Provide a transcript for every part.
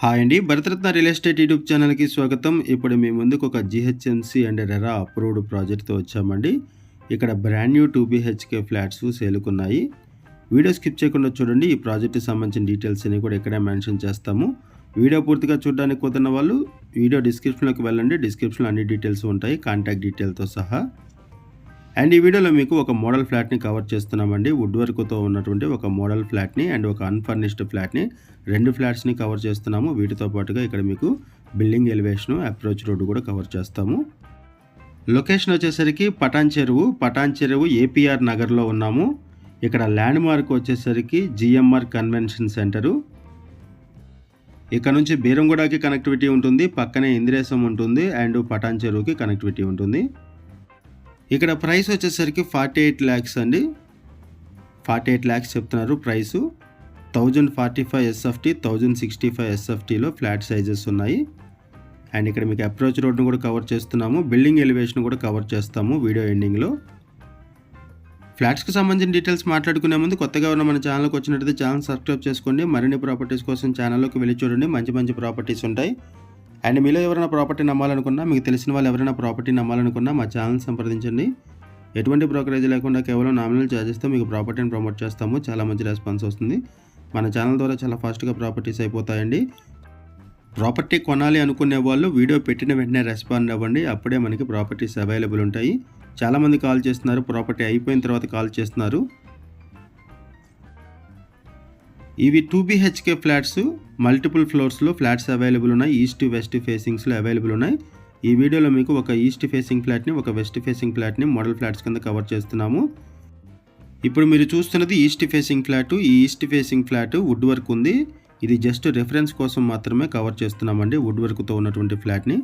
Hi అండి. Bharat Ratna real estate YouTube ఛానల్‌కి స్వాగతం. ఇప్పుడు మీ ముందుకు ఒక జీహెచ్ఎంసీ అండ్ రెరా అప్రూవ్డ్ ప్రాజెక్ట్‌తో వచ్చామండి. ఇక్కడ బ్రాండ్ న్యూ 2 బీహెచ్‌కే ఫ్లాట్స్ సేల్‌కున్నాయి. వీడియో స్కిప్ చేయకుండా చూడండి. ఈ ప్రాజెక్ట్‌కి సంబంధించిన డీటెయిల్స్ అన్ని కూడా ఇక్కడే మెన్షన్ చేస్తాము. వీడియో పూర్తిగా చూడడానికి కుదరని వాళ్ళు వీడియో డిస్క్రిప్షన్‌లోకి వెళ్ళండి. డిస్క్రిప్షన్‌లో అన్ని డీటెయిల్స్ ఉంటాయి, కాంటాక్ట్ డీటెయిల్‌తో సహా. అండ్ ఈ వీడియోలో మీకు ఒక మోడల్ ఫ్లాట్‌ని కవర్ చేస్తున్నామండి. వుడ్ వర్క్‌తో ఉన్నటువంటి ఒక మోడల్ ఫ్లాట్‌ని అండ్ ఒక అన్‌ఫర్నిష్డ్ ఫ్లాట్‌ని 2 ఫ్లాట్స్‌ని కవర్ చేస్తున్నాము. వీటితో పాటుగా ఇక్కడ మీకు బిల్డింగ్ ఎలివేషన్, అప్రోచ్ రోడ్ కూడా కవర్ చేస్తాము. లొకేషన్ వచ్చేసరికి పటాన్ చెరువు ఏపీఆర్ నగర్లో ఉన్నాము. ఇక్కడ ల్యాండ్ మార్క్ వచ్చేసరికి జిఎంఆర్ కన్వెన్షన్ సెంటరు. ఇక్కడ నుంచి బీరంగూడకి కనెక్టివిటీ ఉంటుంది, పక్కనే ఇంద్రేశం ఉంటుంది అండ్ పటాన్ చెరువుకి కనెక్టివిటీ ఉంటుంది. ఇక్కడ ప్రైస్ వచ్చేసరికి 48 lakhs అండి. 48 lakhs చెప్తున్నారు ప్రైసు. 1045 ఎస్ఎఫ్టీ, 1065 ఎస్ఎఫ్టీలో ఫ్లాట్ సైజెస్ ఉన్నాయి. అండ్ ఇక్కడ మీకు అప్రోచ్ రోడ్ను కూడా కవర్ చేస్తున్నాము. బిల్డింగ్ ఎలివేషన్ కూడా కవర్ చేస్తాము వీడియో ఎండింగ్లో. ఫ్లాట్స్కి సంబంధించిన డీటెయిల్స్ మాట్లాడుకునే ముందు కొత్తగా ఉన్న మన ఛానల్కి వచ్చినట్టయితే ఛానల్ సబ్స్క్రైబ్ చేసుకోండి. మరిన్ని ప్రాపర్టీస్ కోసం ఛానల్లోకి వెళ్ళి చూడండి. మంచి ప్రాపర్టీస్ ఉంటాయి. అండ్ మీలో ఎవరైనా ప్రాపర్టీ నమ్మాలనుకున్నా, మీకు తెలిసిన వాళ్ళు ఎవరైనా ప్రాపర్టీ నమ్మాలనుకున్నా మా ఛానల్ సంప్రదించండి. ఎటువంటి బ్రోకరేజ్ లేకుండా కేవలం నామినల్ ఛార్జెస్తో మీకు ప్రాపర్టీని ప్రమోట్ చేస్తాము. చాలా మంచి రెస్పాన్స్ వస్తుంది. మన ఛానల్ ద్వారా చాలా ఫాస్ట్గా ప్రాపర్టీస్ అయిపోతాయండి. ప్రాపర్టీ కొనాలి అనుకునే వాళ్ళు వీడియో పెట్టిన వెంటనే రెస్పాండ్ అవ్వండి. అప్పుడే మనకి ప్రాపర్టీస్ అవైలబుల్ ఉంటాయి. చాలామంది కాల్ చేస్తున్నారు, ప్రాపర్టీ అయిపోయిన తర్వాత కాల్ చేస్తున్నారు. ఇవి 2 బీహెచ్కే ఫ్లాట్స్, మల్టిపుల్ ఫ్లోర్స్లో ఫ్లాట్స్ అవైలబుల్ ఉన్నాయి. ఈస్ట్ వెస్ట్ ఫేసింగ్స్లో అవైలబుల్ ఉన్నాయి. ఈ వీడియోలో మీకు ఒక ఈస్ట్ ఫేసింగ్ ఫ్లాట్ని, ఒక వెస్ట్ ఫేసింగ్ ఫ్లాట్ని మోడల్ ఫ్లాట్స్ కింద కవర్ చేస్తున్నాము. ఇప్పుడు మీరు చూస్తున్నది ఈస్ట్ ఫేసింగ్ ఫ్లాట్. ఈ east facing flat wood work ఉంది. ఇది జస్ట్ రెఫరెన్స్ కోసం మాత్రమే కవర్ చేస్తున్నామండి. వుడ్ వర్క్తో ఉన్నటువంటి ఫ్లాట్ని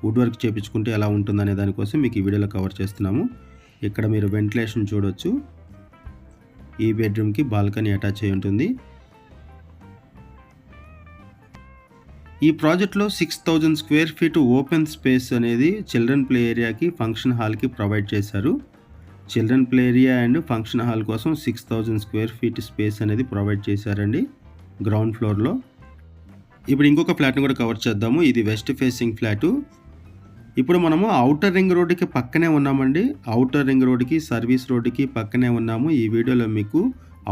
వుడ్ వర్క్ చేయించుకుంటే ఎలా ఉంటుందనే దానికోసం మీకు ఈ వీడియోలో కవర్ చేస్తున్నాము. ఇక్కడ మీరు వెంటిలేషన్ చూడొచ్చు. ఈ బెడ్రూమ్కి బాల్కనీ అటాచ్ అయి ఉంటుంది. ఈ ప్రాజెక్ట్లో 6000 స్క్వేర్ ఫీట్ ఓపెన్ స్పేస్ అనేది చిల్డ్రన్ ప్లే ఏరియాకి, ఫంక్షన్ హాల్కి ప్రొవైడ్ చేశారు. Children play area and function hall కోసం 6000 స్క్వేర్ ఫీట్ స్పేస్ అనేది ప్రొవైడ్ చేశారండి గ్రౌండ్ ఫ్లోర్లో. ఇప్పుడు ఇంకొక ఫ్లాట్ని కూడా కవర్ చేద్దాము. ఇది వెస్ట్ ఫేసింగ్ ఫ్లాటు. ఇప్పుడు మనము ఔటర్ రింగ్ రోడ్డుకి పక్కనే ఉన్నామండి. ఔటర్ రింగ్ రోడ్డుకి, సర్వీస్ రోడ్డుకి పక్కనే ఉన్నాము. ఈ వీడియోలో మీకు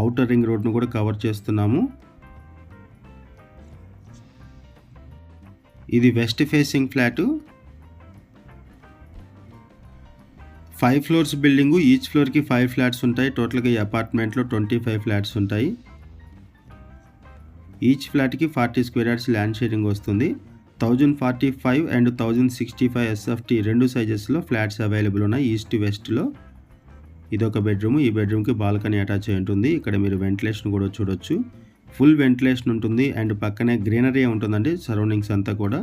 ఔటర్ రింగ్ రోడ్ను కూడా కవర్ చేస్తున్నాము. ఇది west facing flat. 5 floors building. Each ఫ్లోర్కి 5 ఫ్లాట్స్ ఉంటాయి. టోటల్గా ఈ అపార్ట్మెంట్లో 25 ఫ్లాట్స్ ఉంటాయి. ఈచ్ ఫ్లాట్కి 40 స్క్వేర్ యార్డ్స్ ల్యాండ్ షేరింగ్ వస్తుంది. 1045 అండ్ 1065 ఎస్ఎఫ్టీ 2 సైజెస్లో ఫ్లాట్స్ అవైలబుల్ ఉన్నాయి ఈస్ట్ వెస్ట్లో. ఇదొక బెడ్రూమ్. ఈ బెడ్రూమ్కి బాల్కనీ అటాచ్ అయి ఉంటుంది. ఇక్కడ మీరు వెంటిలేషన్ కూడా చూడొచ్చు. ఫుల్ వెంటిలేషన్ ఉంటుంది అండ్ పక్కనే గ్రీనరీ ఉంటుందండి. సరౌండింగ్స్ అంతా కూడా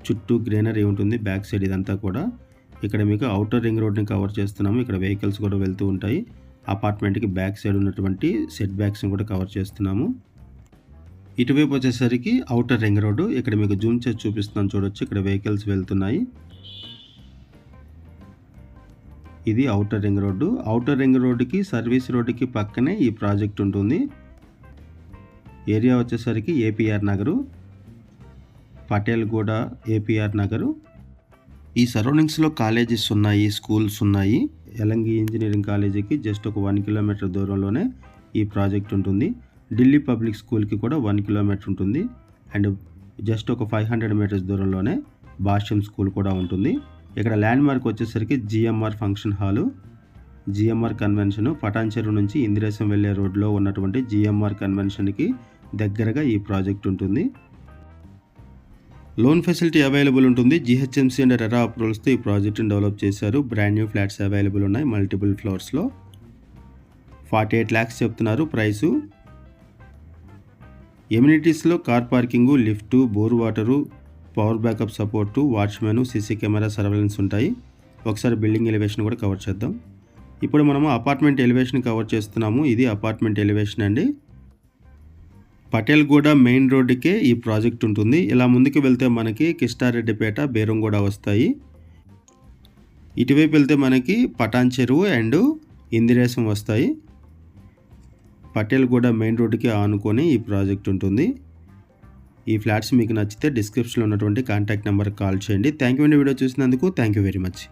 చుట్టూ గ్రీనరీ ఉంటుంది. బ్యాక్ సైడ్ ఇదంతా కూడా. ఇక్కడ మీకు ఔటర్ రింగ్ రోడ్ని కవర్ చేస్తున్నాము. ఇక్కడ వెహికల్స్ కూడా వెళ్తూ ఉంటాయి. అపార్ట్మెంట్కి బ్యాక్ సైడ్ ఉన్నటువంటి సెట్ బ్యాక్స్ని కూడా కవర్ చేస్తున్నాము. ఇటువైపు వచ్చేసరికి ఔటర్ రింగ్ రోడ్డు. ఇక్కడ మీకు జూమ్ చేసి చూపిస్తున్నాను చూడొచ్చు. ఇక్కడ వెహికల్స్ వెళ్తున్నాయి. ఇది outer ring road. Outer ring రోడ్డుకి, సర్వీస్ రోడ్డుకి పక్కనే ఈ ప్రాజెక్ట్ ఉంటుంది. ఏరియా వచ్చేసరికి ఏపీఆర్ నగరు, పటేల్గూడ ఏపీఆర్ నగరు. ఈ సరౌండింగ్స్లో కాలేజెస్ ఉన్నాయి, స్కూల్స్ ఉన్నాయి. ఎలంగి ఇంజనీరింగ్ కాలేజీకి జస్ట్ ఒక 1 కిలోమీటర్ దూరంలోనే ఈ ప్రాజెక్ట్ ఉంటుంది. ఢిల్లీ పబ్లిక్ స్కూల్కి కూడా 1 కిలోమీటర్ ఉంటుంది. అండ్ జస్ట్ ఒక 500 మీటర్స్ దూరంలోనే భాష్యం స్కూల్ కూడా ఉంటుంది. ఇక్కడ ల్యాండ్ మార్క్ వచ్చేసరికి GMR function hall, GMR convention. Patancheru నుంచి ఇందిరేశం వెళ్ళే రోడ్లో ఉన్నటువంటి జిఎంఆర్ కన్వెన్షన్కి దగ్గరగా ఈ ప్రాజెక్ట్ ఉంటుంది. లోన్ ఫెసిలిటీ అవైలబుల్ ఉంటుంది. జీహెచ్ఎంసీ అండ్ రెరా అప్రూవల్స్తో ఈ ప్రాజెక్ట్ని డెవలప్ చేశారు. బ్రాండ్ న్యూ ఫ్లాట్స్ అవైలబుల్ ఉన్నాయి మల్టిపుల్ ఫ్లోర్స్లో. 48 lakhs చెప్తున్నారు ప్రైసు. ఎమ్యూనిటీస్లో car parking, lift, bore water, power backup support, watchman, CC camera surveillance ఉంటాయి. ఒకసారి బిల్డింగ్ ఎలివేషన్ కూడా కవర్ చేద్దాం. ఇప్పుడు మనము అపార్ట్మెంట్ ఎలివేషన్ కవర్ చేస్తున్నాము. ఇది అపార్ట్మెంట్ ఎలివేషన్ అండి. పటేల్గూడ మెయిన్ రోడ్డుకే ఈ ప్రాజెక్ట్ ఉంటుంది. ఇలా ముందుకు వెళ్తే మనకి కిష్టారెడ్డిపేట, బేరంగూడ వస్తాయి. ఇటువైపు వెళ్తే మనకి పటాన్ చెరువు అండ్ ఇందిరేశం వస్తాయి. పటేల్గూడ మెయిన్ రోడ్డుకి ఆనుకొని ఈ ప్రాజెక్ట్ ఉంటుంది. ఈ ఫ్లాట్స్ మీకు నచ్చితే డిస్క్రిప్షన్లో ఉన్నటువంటి కాంటాక్ట్ నెంబర్కి కాల్ చేయండి. థ్యాంక్ యూ అండి వీడియో చూసినందుకు. Thank you very much.